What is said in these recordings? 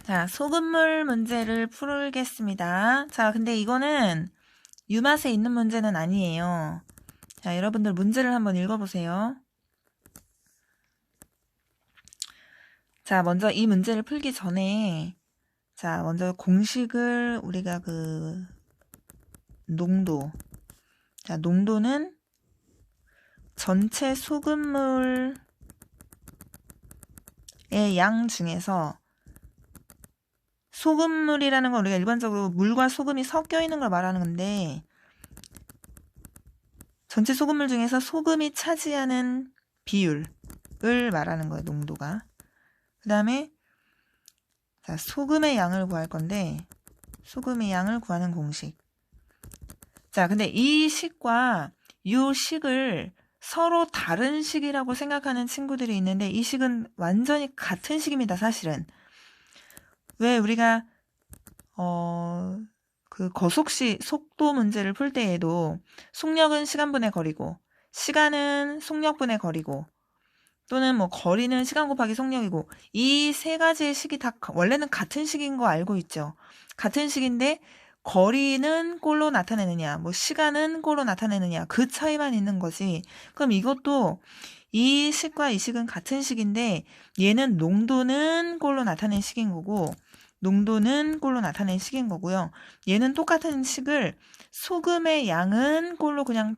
자, 소금물 문제를 풀겠습니다. 자, 근데 이거는 유맛에 있는 문제는 아니에요. 자, 여러분들 문제를 한번 읽어보세요. 자, 먼저 이 문제를 풀기 전에, 자, 먼저 공식을 우리가 농도. 자, 농도는 전체 소금물의 양 중에서 소금물이라는 건 우리가 일반적으로 물과 소금이 섞여 있는 걸 말하는 건데, 전체 소금물 중에서 소금이 차지하는 비율을 말하는 거예요, 농도가. 그 다음에, 자, 소금의 양을 구할 건데, 소금의 양을 구하는 공식. 자, 근데 이 식과 이 식을 서로 다른 식이라고 생각하는 친구들이 있는데, 이 식은 완전히 같은 식입니다, 사실은. 왜 우리가 그 거속시 속도 문제를 풀 때에도 속력은 시간분의 거리고 시간은 속력분의 거리고 또는 뭐 거리는 시간 곱하기 속력이고 이 세 가지의 식이 다 원래는 같은 식인 거 알고 있죠. 같은 식인데 거리는 꼴로 나타내느냐 뭐 시간은 꼴로 나타내느냐 그 차이만 있는 거지. 그럼 이것도 이 식과 이 식은 같은 식인데 얘는 농도는 꼴로 나타낸 식인 거고 농도는 꼴로 나타낸 식인 거고요. 얘는 똑같은 식을 소금의 양은 꼴로 그냥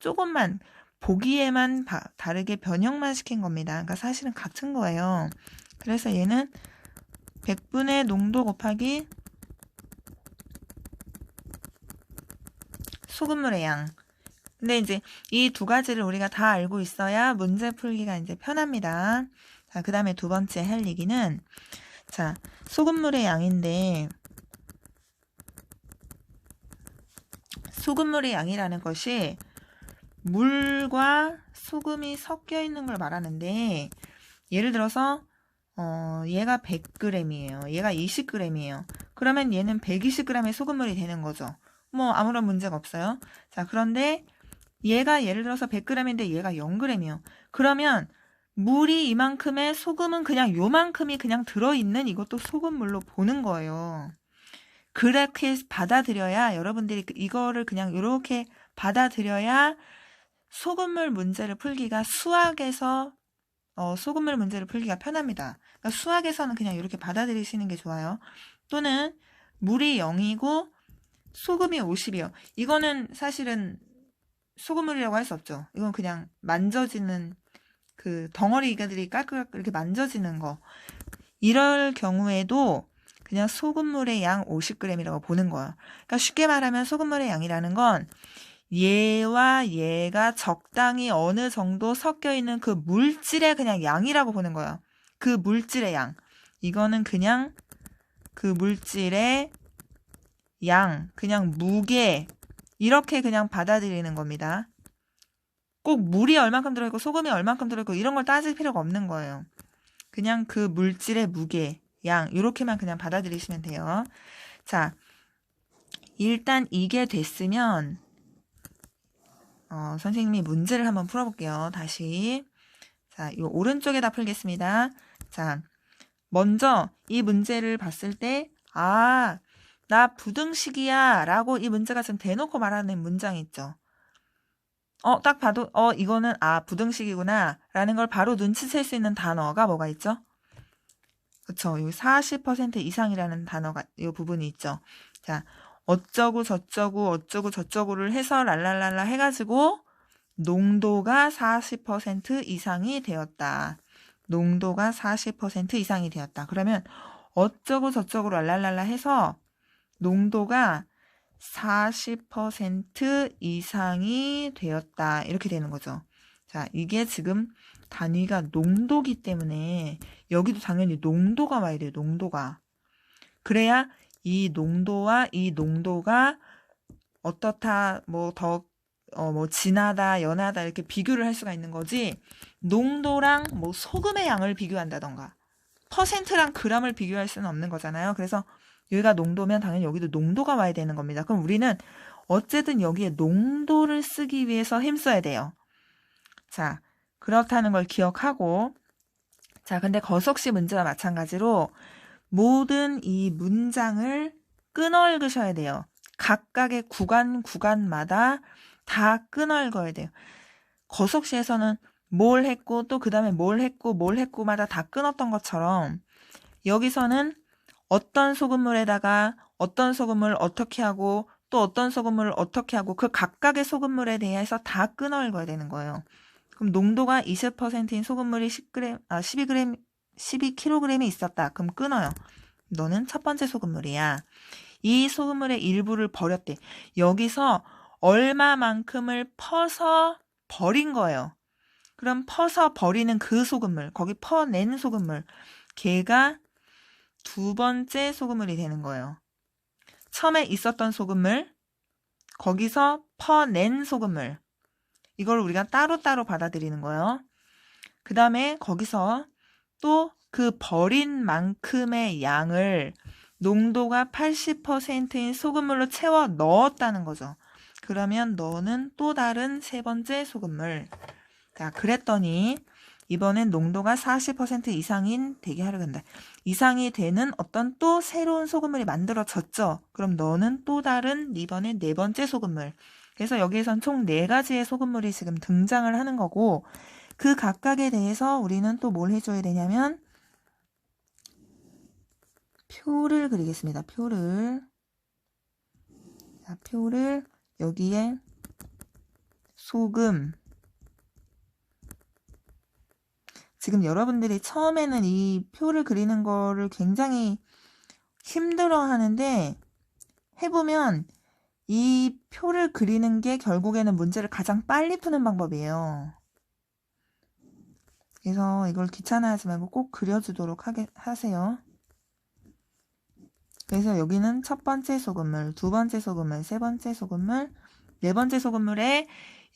조금만 보기에만 다르게 변형만 시킨 겁니다. 그러니까 사실은 같은 거예요. 그래서 얘는 100분의 농도 곱하기 소금물의 양. 근데 이제 이 두 가지를 우리가 다 알고 있어야 문제 풀기가 이제 편합니다. 자, 그 다음에 두 번째 할 얘기는 자, 소금물의 양인데 소금물의 양이라는 것이 물과 소금이 섞여 있는 걸 말하는데 예를 들어서 얘가 100g이에요. 얘가 20g이에요. 그러면 얘는 120g의 소금물이 되는 거죠. 뭐 아무런 문제가 없어요. 자, 그런데 얘가 예를 들어서 100g인데 얘가 0g이에요. 그러면 물이 이만큼에 소금은 그냥 요만큼이 그냥 들어있는 이것도 소금물로 보는 거예요. 그렇게 받아들여야 여러분들이 이거를 그냥 이렇게 받아들여야 소금물 문제를 풀기가 수학에서 소금물 문제를 풀기가 편합니다. 그러니까 수학에서는 그냥 이렇게 받아들이시는 게 좋아요. 또는 물이 0이고 소금이 50이요. 이거는 사실은 소금물이라고 할 수 없죠. 이건 그냥 만져지는 그 덩어리들이 깔끔하게 이렇게 만져지는 거. 이럴 경우에도 그냥 소금물의 양 50g이라고 보는 거예요. 그러니까 쉽게 말하면 소금물의 양이라는 건 얘와 얘가 적당히 어느 정도 섞여 있는 그 물질의 그냥 양이라고 보는 거예요. 그 물질의 양. 이거는 그냥 그 물질의 양, 그냥 무게, 이렇게 그냥 받아들이는 겁니다. 꼭 물이 얼만큼 들어있고 소금이 얼만큼 들어있고 이런 걸 따질 필요가 없는 거예요. 그냥 그 물질의 무게, 양, 이렇게만 그냥 받아들이시면 돼요. 자, 일단 이게 됐으면 선생님이 문제를 한번 풀어볼게요. 다시. 자, 이 오른쪽에다 풀겠습니다. 자, 먼저 이 문제를 봤을 때, 나 부등식이야 라고 이 문제가 지금 대놓고 말하는 문장이 있죠. 딱 봐도, 이거는, 부등식이구나 라는 걸 바로 눈치챌 수 있는 단어가 뭐가 있죠? 그쵸. 여기 40% 이상이라는 단어가, 이 부분이 있죠. 자, 어쩌고 저쩌고를 해서 랄랄랄라 해가지고, 농도가 40% 이상이 되었다. 농도가 40% 이상이 되었다. 그러면 어쩌고 저쩌고 랄랄랄라 해서 농도가 40% 이상이 되었다. 이렇게 되는 거죠. 자, 이게 지금 단위가 농도기 때문에 여기도 당연히 농도가 와야 돼요. 농도가. 그래야 이 농도와 이 농도가 어떻다, 진하다, 연하다 이렇게 비교를 할 수가 있는 거지. 농도랑 뭐 소금의 양을 비교한다던가 퍼센트랑 그람을 비교할 수는 없는 거잖아요. 그래서 여기가 농도면 당연히 여기도 농도가 와야 되는 겁니다. 그럼 우리는 어쨌든 여기에 농도를 쓰기 위해서 힘써야 돼요. 자, 그렇다는 걸 기억하고 자, 근데 거속시 문제와 마찬가지로 모든 이 문장을 끊어 읽으셔야 돼요. 각각의 구간마다 다 끊어 읽어야 돼요. 거속시에서는 뭘 했고 또 그 다음에 뭘 했고마다 다 끊었던 것처럼 여기서는 어떤 소금물에다가 어떤 소금을 어떻게 하고 또 어떤 소금물을 어떻게 하고 그 각각의 소금물에 대해서 다 끊어 읽어야 되는 거예요. 그럼 농도가 20%인 소금물이 12kg이 있었다. 그럼 끊어요. 너는 첫 번째 소금물이야. 이 소금물의 일부를 버렸대. 여기서 얼마만큼을 퍼서 버린 거예요. 그럼 퍼서 버리는 그 소금물, 거기 퍼낸 소금물, 걔가 두 번째 소금물이 되는 거예요. 처음에 있었던 소금물, 거기서 퍼낸 소금물, 이걸 우리가 따로따로 받아들이는 거예요. 그 다음에 거기서 또 그 버린 만큼의 양을 농도가 80%인 소금물로 채워 넣었다는 거죠. 그러면 너는 또 다른 세 번째 소금물. 자, 그랬더니 이번엔 농도가 40% 이상인 되게 하려고 한다. 이상이 되는 어떤 또 새로운 소금물이 만들어졌죠. 그럼 너는 또 다른 이번에 네 번째 소금물. 그래서 여기에선 총 4가지의 소금물이 지금 등장을 하는 거고 그 각각에 대해서 우리는 또 뭘 해줘야 되냐면 표를 그리겠습니다. 표를. 자, 표를 여기에 소금. 지금 여러분들이 처음에는 이 표를 그리는 거를 굉장히 힘들어 하는데 해보면 이 표를 그리는 게 결국에는 문제를 가장 빨리 푸는 방법이에요. 그래서 이걸 귀찮아하지 말고 꼭 그려주도록 하세요. 그래서 여기는 첫 번째 소금물, 두 번째 소금물, 세 번째 소금물, 네 번째 소금물에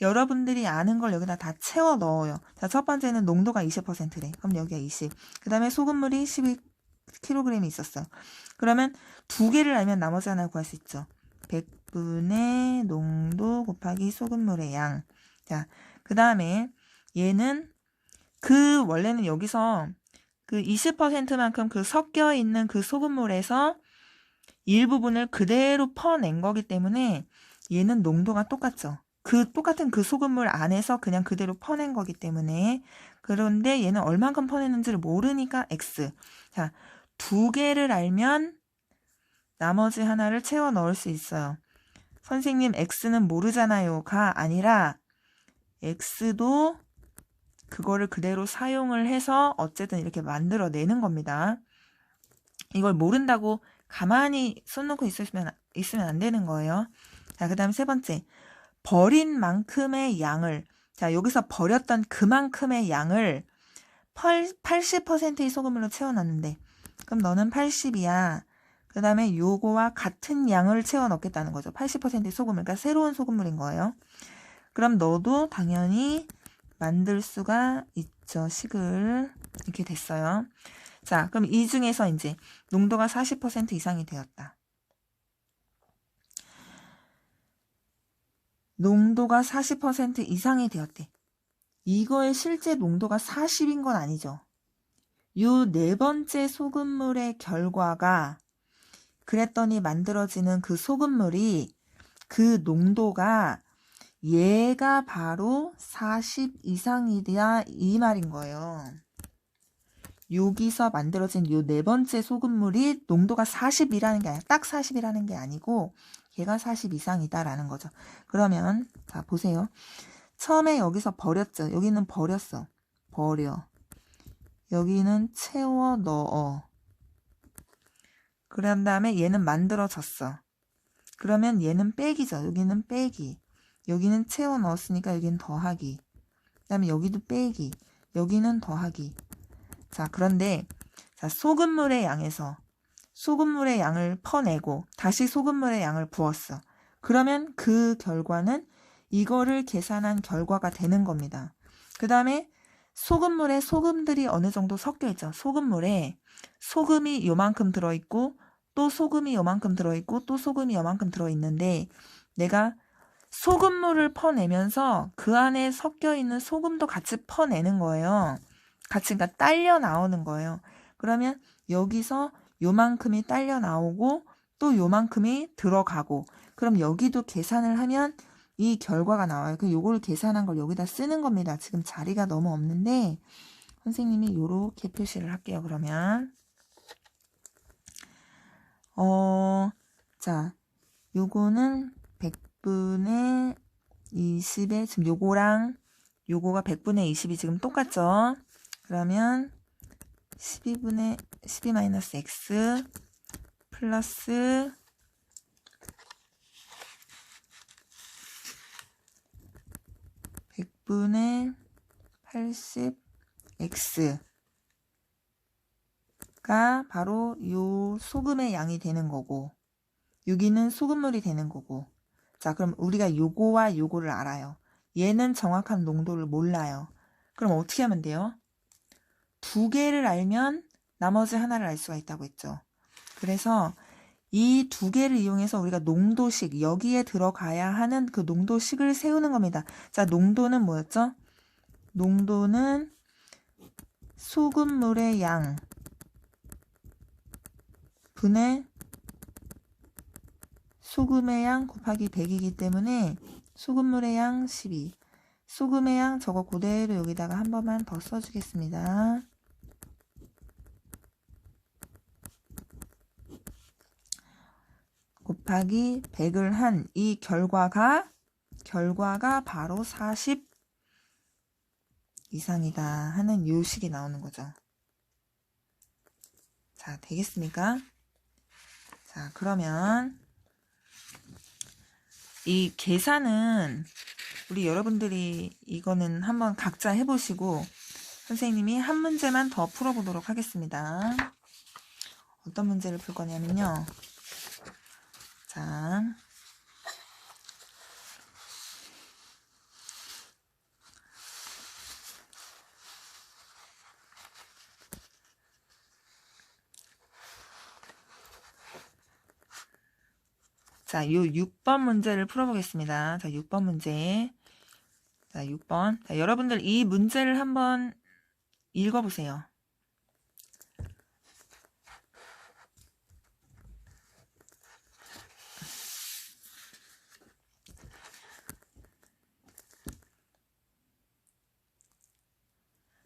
여러분들이 아는 걸 여기다 다 채워 넣어요. 자, 첫 번째는 농도가 20%래. 그럼 여기가 20. 그 다음에 소금물이 12kg이 있었어요. 그러면 두 개를 알면 나머지 하나 구할 수 있죠. 100분의 농도 곱하기 소금물의 양. 자, 그 다음에 얘는 원래는 여기서 그 20%만큼 그 섞여 있는 그 소금물에서 일부분을 그대로 퍼낸 거기 때문에 얘는 농도가 똑같죠. 똑같은 그 소금물 안에서 그냥 그대로 퍼낸 거기 때문에. 그런데 얘는 얼만큼 퍼냈는지를 모르니까 X. 자, 두 개를 알면 나머지 하나를 채워 넣을 수 있어요. 선생님, X는 모르잖아요가 아니라 X도 그거를 그대로 사용을 해서 어쨌든 이렇게 만들어내는 겁니다. 이걸 모른다고 가만히 손 놓고 있으면 안 되는 거예요. 자, 그 다음 세 번째. 버린 만큼의 양을, 자, 여기서 버렸던 그만큼의 양을 80%의 소금물로 채워놨는데, 그럼 너는 80이야. 그 다음에 요거와 같은 양을 채워 넣겠다는 거죠. 80%의 소금물, 그러니까 새로운 소금물인 거예요. 그럼 너도 당연히 만들 수가 있죠. 식을. 이렇게 됐어요. 자, 그럼 이 중에서 이제 농도가 40% 이상이 되었다. 농도가 40% 이상이 되었대. 이거의 실제 농도가 40인 건 아니죠. 요 네 번째 소금물의 결과가 그랬더니 만들어지는 그 소금물이 그 농도가 얘가 바로 40 이상이다 이 말인 거예요. 여기서 만들어진 요 네 번째 소금물이 농도가 40이라는 게 아니라 딱 40이라는 게 아니고 얘가 40 이상이다라는 거죠. 그러면 자 보세요. 처음에 여기서 버렸죠. 여기는 버렸어. 버려. 여기는 채워 넣어. 그런 다음에 얘는 만들어졌어. 그러면 얘는 빼기죠. 여기는 빼기. 여기는 채워 넣었으니까 여기는 더하기. 그 다음에 여기도 빼기. 여기는 더하기. 자, 그런데 자, 소금물의 양에서 소금물의 양을 퍼내고 다시 소금물의 양을 부었어. 그러면 그 결과는 이거를 계산한 결과가 되는 겁니다. 그 다음에 소금물에 소금들이 어느 정도 섞여 있죠. 소금물에 소금이 요만큼 들어있고 또 소금이 요만큼 들어있고 또 소금이 요만큼 들어있는데 내가 소금물을 퍼내면서 그 안에 섞여 있는 소금도 같이 퍼내는 거예요. 같이 그러니까 딸려 나오는 거예요. 그러면 여기서 요만큼이 딸려 나오고 또 요만큼이 들어가고 그럼 여기도 계산을 하면 이 결과가 나와요. 그 요거를 계산한 걸 여기다 쓰는 겁니다. 지금 자리가 너무 없는데 선생님이 요렇게 표시를 할게요. 그러면 자, 요거는 100분의 20에 지금 요거랑 요거가 100분의 20이 지금 똑같죠? 그러면 12-x 플러스 100분의 80x가 바로 요 소금의 양이 되는 거고 여기는 소금물이 되는 거고 자 그럼 우리가 요거와 요거를 알아요. 얘는 정확한 농도를 몰라요. 그럼 어떻게 하면 돼요? 두 개를 알면 나머지 하나를 알 수가 있다고 했죠. 그래서 이 두 개를 이용해서 우리가 농도식, 여기에 들어가야 하는 그 농도식을 세우는 겁니다. 자, 농도는 뭐였죠? 농도는 소금물의 양 분의 소금의 양 곱하기 100이기 때문에 소금물의 양 12. 소금의 양 저거 그대로 여기다가 한 번만 더 써주겠습니다. 곱하기 100을 한 이 결과가 바로 40 이상이다 하는 요식이 나오는 거죠. 자, 되겠습니까? 자, 그러면 이 계산은 우리 여러분들이 이거는 한번 각자 해보시고 선생님이 한 문제만 더 풀어보도록 하겠습니다. 어떤 문제를 풀 거냐면요. 자, 요 6번 문제를 풀어보겠습니다. 자, 6번 문제. 자, 6번. 자, 여러분들 이 문제를 한번 읽어보세요.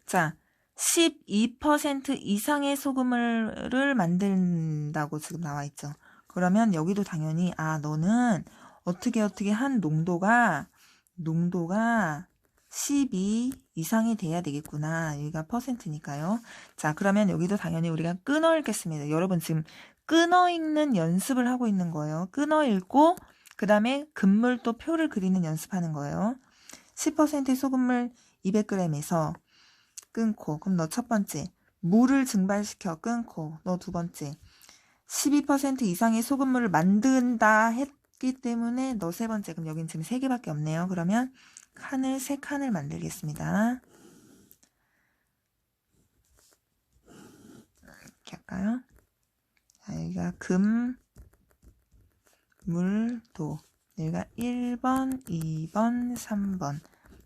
자, 12% 이상의 소금을 만든다고 지금 나와 있죠. 그러면 여기도 당연히 너는 어떻게 한 농도가 12 이상이 돼야 되겠구나. 여기가 퍼센트니까요. 자, 그러면 여기도 당연히 우리가 끊어 읽겠습니다. 여러분 지금 끊어 읽는 연습을 하고 있는 거예요. 끊어 읽고 그 다음에 금물도 표를 그리는 연습하는 거예요. 10% 소금물 200g에서 끊고 그럼 너 첫 번째 물을 증발시켜 끊고 너 두 번째 12% 이상의 소금물을 만든다 했기 때문에 너 세 번째 그럼 여긴 지금 3개밖에 없네요. 그러면 칸을 3칸을 만들겠습니다. 이렇게 할까요? 자, 여기가 금, 물, 도 여기가 1번, 2번, 3번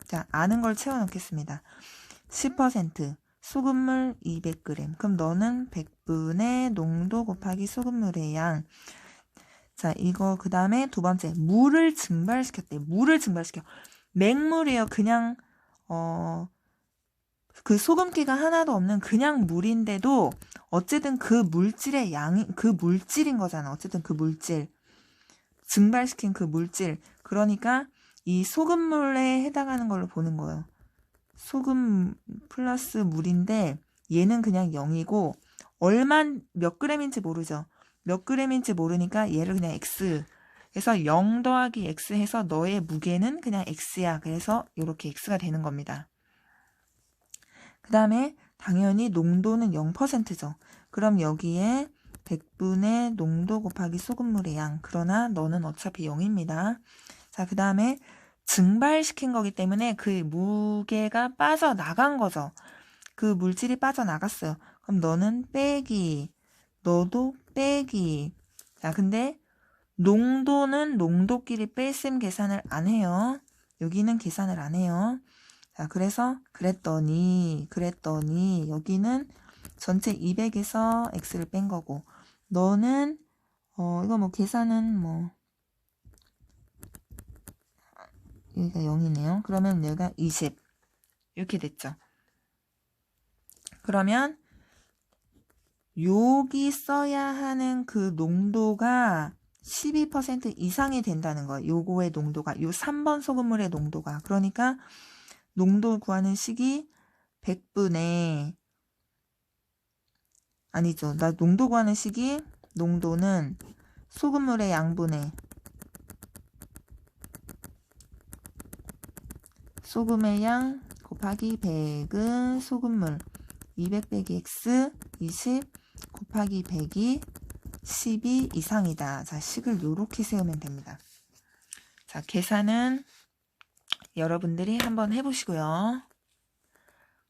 자 아는 걸 채워놓겠습니다. 10% 소금물 200g 그럼 너는 100분의 농도 곱하기 소금물의 양 자 이거 그 다음에 두 번째 물을 증발시켰대. 물을 증발시켜 맹물이에요. 그냥 그 소금기가 하나도 없는 그냥 물인데도 어쨌든 그 물질의 양이 그 물질인 거잖아. 어쨌든 그 물질 증발시킨 그 물질 그러니까 이 소금물에 해당하는 걸로 보는 거예요. 소금 플러스 물인데 얘는 그냥 0이고 몇 g인지 모르죠. 몇 g인지 모르니까 얘를 그냥 x 그래서 0 더하기 x 해서 너의 무게는 그냥 x야. 그래서 이렇게 x가 되는 겁니다. 그 다음에 당연히 농도는 0%죠. 그럼 여기에 100분의 농도 곱하기 소금물의 양 그러나 너는 어차피 0입니다. 자, 그 다음에 증발시킨 거기 때문에 그 무게가 빠져나간 거죠. 그 물질이 빠져나갔어요. 그럼 너는 빼기, 너도 빼기. 자, 근데 농도는 농도끼리 뺄셈 계산을 안 해요. 여기는 계산을 안 해요. 자, 그래서 그랬더니 여기는 전체 200에서 x를 뺀 거고, 너는 이거 뭐 계산은 뭐 여기가 0이네요. 그러면 얘가 20 이렇게 됐죠. 그러면 여기 써야 하는 그 농도가 12% 이상이 된다는 거예요. 요거의 농도가, 요 3번 소금물의 농도가. 그러니까 농도 구하는 식이 100분의, 아니죠. 나 농도 구하는 식이, 농도는 소금물의 양분의 소금의 양 곱하기 100은 소금물 200 빼기 x 20 곱하기 100이 12 이상이다. 자, 식을 요렇게 세우면 됩니다. 자, 계산은 여러분들이 한번 해보시고요.